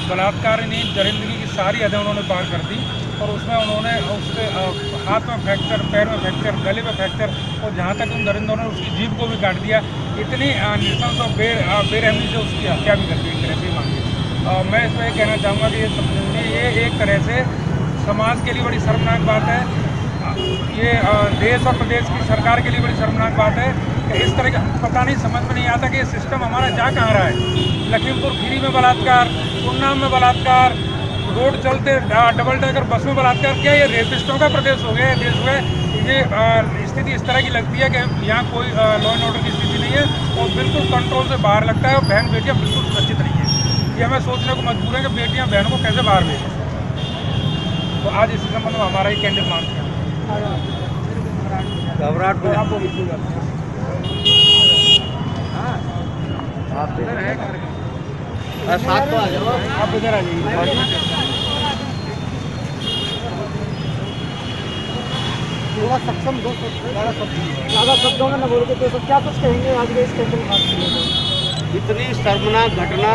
बलात्कार नहीं, दरिंदगी की सारी हदें उन्होंने पार कर दी और उसमें उन्होंने उसके हाथ में फ्रैक्चर, पैर में फ्रैक्चर, गले में फ्रैक्चर और जहाँ तक उन दरिंदों ने उसकी जीभ को भी काट दिया। इतनी नृशंस और बेरहमी से उसकी हत्या भी कर दी एक तरह से मांगी। मैं इसमें ये कहना चाहूँगा कि ये एक तरह से समाज के लिए बड़ी शर्मनाक बात है। ये देश और प्रदेश की सरकार के लिए बड़ी शर्मनाक बात है कि इस तरह के पता नहीं, समझ में नहीं आता कि ये सिस्टम हमारा जा कहाँ रहा है। लखीमपुर खीरी में बलात्कार, उन्नाव में बलात्कार, रोड चलते डबल डेकर बस में बलात्कार। क्या ये रेपिस्टों का प्रदेश हो गया है, देश में? ये स्थिति इस तरह की लगती है कि यहाँ कोई लॉ एंड ऑर्डर की स्थिति नहीं है और बिल्कुल कंट्रोल से बाहर लगता है और बहन बेटियाँ बिल्कुल सुरक्षित नहीं है। ये हमें सोचने को मजबूर है कि बेटियाँ बहनों को कैसे बाहर भेजें। तो आज इसी संबंध में हमारा ही कैंडिडेट मांगते हैं। घबराहट को आप साथ तो आ जाओ, आप इधर आ जाइए। थोड़ा सक्षम दो, ज़्यादा शब्दों में न बोल के तो क्या कुछ कहेंगे आज के इस कैंडिडेट? इतनी शर्मनाक घटना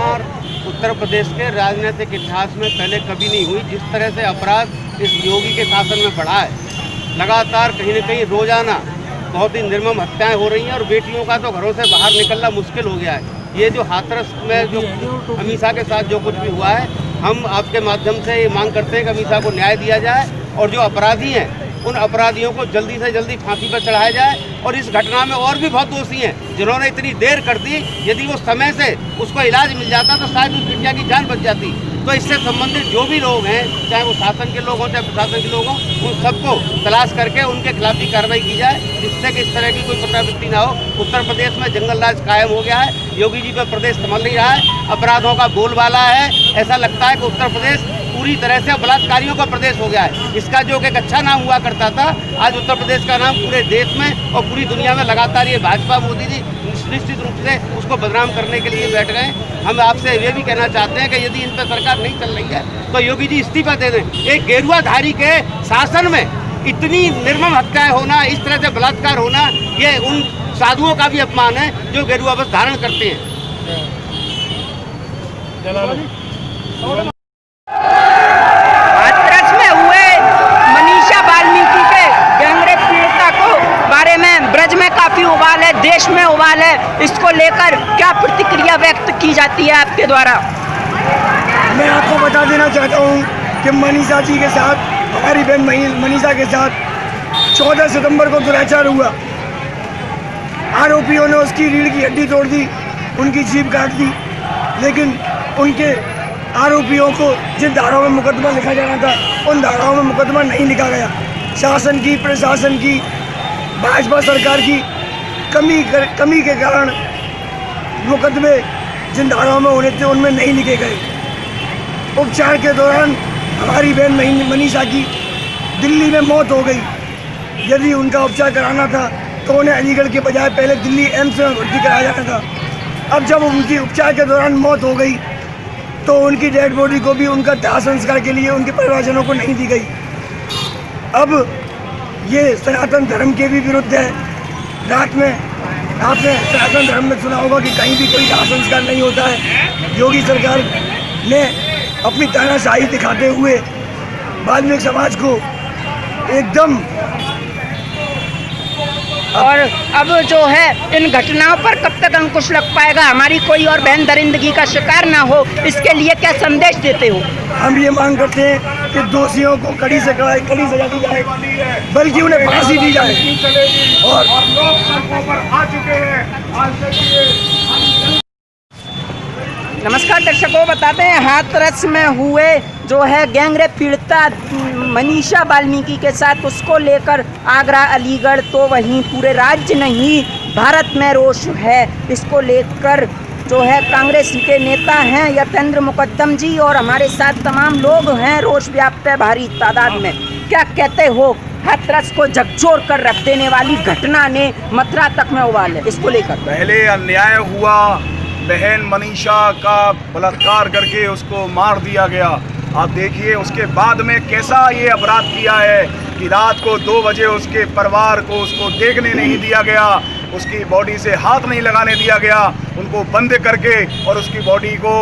उत्तर प्रदेश के राजनीतिक इतिहास में पहले कभी नहीं हुई। जिस तरह से अपराध इस योगी के शासन में बढ़ा है, लगातार कहीं न कहीं रोजाना बहुत ही निर्मम हत्याएं हो रही हैं और बेटियों का तो घरों से बाहर निकलना मुश्किल हो गया है। ये जो हाथरस में जो अमीषा के साथ जो कुछ भी हुआ है, हम आपके माध्यम से ये मांग करते हैं कि अमीषा को न्याय दिया जाए और जो अपराधी हैं उन अपराधियों को जल्दी से जल्दी फांसी पर चढ़ाया जाए। और इस घटना में और भी बहुत दोषी हैं जिन्होंने इतनी देर कर दी। यदि वो समय से उसको इलाज मिल जाता तो शायद उस बिटिया की जान बच जाती। तो इससे संबंधित जो भी लोग हैं, चाहे वो शासन के लोग हों चाहे प्रशासन के लोग हों, उन सबको तलाश करके उनके खिलाफ भी कार्रवाई की जाए जिससे कि इस तरह की कोई पुनरावृत्ति ना हो। उत्तर प्रदेश में जंगल राज कायम हो गया है। योगी जी पर प्रदेश संभल नहीं रहा है, अपराधों का बोलबाला है। ऐसा लगता है कि उत्तर प्रदेश पूरी तरह से बलात्कारियों का प्रदेश हो गया है। इसका जो एक अच्छा नाम हुआ करता था, आज उत्तर प्रदेश का नाम पूरे देश में और पूरी दुनिया में लगातार ये भाजपा मोदी जी निश्चित रूप से उसको बदनाम करने के लिए बैठ गए। हम आपसे ये भी कहना चाहते हैं कि यदि इन पर सरकार नहीं चल रही है तो योगी जी इस्तीफा दे दें। एक गेरुआधारी के शासन में इतनी निर्मम हत्याएं होना, इस तरह से बलात्कार होना, ये उन साधुओं का भी अपमान है जो गेरुआ वस्त्र धारण करते हैं। हाथरस में हुए मनीषा वाल्मीकि के गैंगरेप पीड़िता को बारे में ब्रज में काफी उबाल है, देश में उबाल है। इसको लेकर क्या प्रतिक्रिया व्यक्त की जाती है आपके द्वारा? मैं आपको बता देना चाहता हूँ कि मनीषा जी के साथ, हमारी बहन मनीषा के साथ 14 सितंबर को दुराचार हुआ। आरोपियों ने उसकी रीढ़ की हड्डी तोड़ दी, उनकी जीभ काट दी, लेकिन उनके आरोपियों को जिन धाराओं में मुकदमा लिखा जाना था उन धाराओं में मुकदमा नहीं लिखा गया। शासन की, प्रशासन की, भाजपा सरकार की कमी के कारण मुकदमे जिन धाराओं में होने थे उनमें नहीं लिखे गए। उपचार के दौरान हमारी बहन मनीषा की दिल्ली में मौत हो गई। यदि उनका उपचार कराना था तो उन्हें अलीगढ़ के बजाय पहले दिल्ली एम्स में भर्ती कराया जाना था। अब जब उनकी उपचार के दौरान मौत हो गई तो उनकी डेड बॉडी को भी उनका दाह संस्कार के लिए उनके परिवारजनों को नहीं दी गई। अब ये सनातन धर्म के भी विरुद्ध है। रात में आपने सनातन धर्म में सुना होगा कि कहीं भी कोई दाह संस्कार नहीं होता है। योगी सरकार ने अपनी तानाशाही दिखाते हुए वाल्मीकि समाज को एकदम और अब जो है इन घटनाओं पर कब तक अंकुश लग पाएगा, हमारी कोई और बहन दरिंदगी का शिकार ना हो, इसके लिए क्या संदेश देते हो? हम ये मांग करते हैं कि दोषियों को कड़ी से कड़ी सजा दी जाए, बल्कि उन्हें फांसी दी जाए। और लोग सड़कों पर आ चुके हैं। नमस्कार दर्शकों, बताते हैं हाथरस में हुए जो है गैंगरेप पीड़िता मनीषा वाल्मीकि के साथ, उसको लेकर आगरा, अलीगढ़ तो वहीं पूरे राज्य नहीं भारत में रोष है। इसको लेकर जो है कांग्रेस के नेता हैं यतेंद्र मुकद्दम जी और हमारे साथ तमाम लोग हैं। रोष व्याप्त है भारी तादाद में। क्या कहते हो? हाथरस को झकझोर कर रख देने वाली घटना ने मथुरा तक में उबाल है। इसको लेकर पहले अन्याय हुआ, बहन मनीषा का बलात्कार करके उसको मार दिया गया। आप देखिए उसके बाद में कैसा ये अपराध किया है कि रात को 2 बजे उसके परिवार को उसको देखने नहीं दिया गया। उसकी बॉडी से हाथ नहीं लगाने दिया गया, उनको बंद करके और उसकी बॉडी को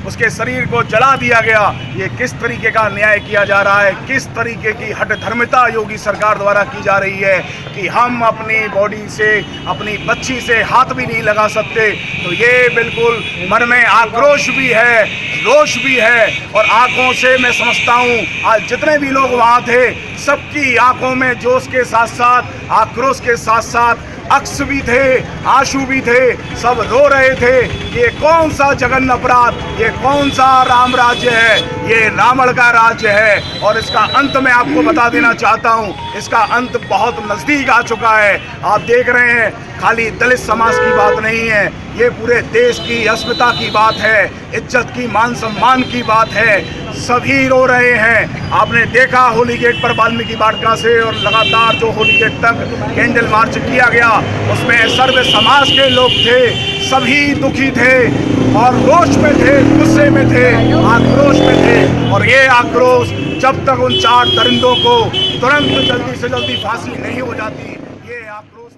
उसके शरीर को जला दिया गया। ये किस तरीके का न्याय किया जा रहा है, किस तरीके की हठधर्मिता योगी सरकार द्वारा की जा रही है कि हम अपनी बॉडी से, अपनी बच्ची से हाथ भी नहीं लगा सकते। तो ये बिल्कुल मन में आक्रोश भी है, रोष भी है, और आंखों से मैं समझता हूँ आज जितने भी लोग वहाँ थे सबकी आंखों में जोश के साथ साथ, आक्रोश के साथ साथ अक्स भी थे, आंसू भी थे, सब रो रहे थे। ये कौन सा जघन्य अपराध, ये कौन सा राम राज्य है, ये रावण का राज्य है। और इसका अंत मैं आपको बता देना चाहता हूँ, इसका अंत बहुत नज़दीक आ चुका है। आप देख रहे हैं खाली दलित समाज की बात नहीं है, ये पूरे देश की अस्मिता की बात है, इज्जत की, मान सम्मान की बात है। सभी रो रहे हैं। आपने देखा होली गेट पर वाल्मीकि वाटिका से और लगातार जो होली गेट तक कैंडल मार्च किया गया, उसमें सर्व समाज के लोग थे, सभी दुखी थे और रोष में थे, गुस्से में थे, आक्रोश में थे। और ये आक्रोश जब तक उन 4 दरिंदों को तुरंत जल्दी से जल्दी फांसी नहीं हो जाती, ये आक्रोश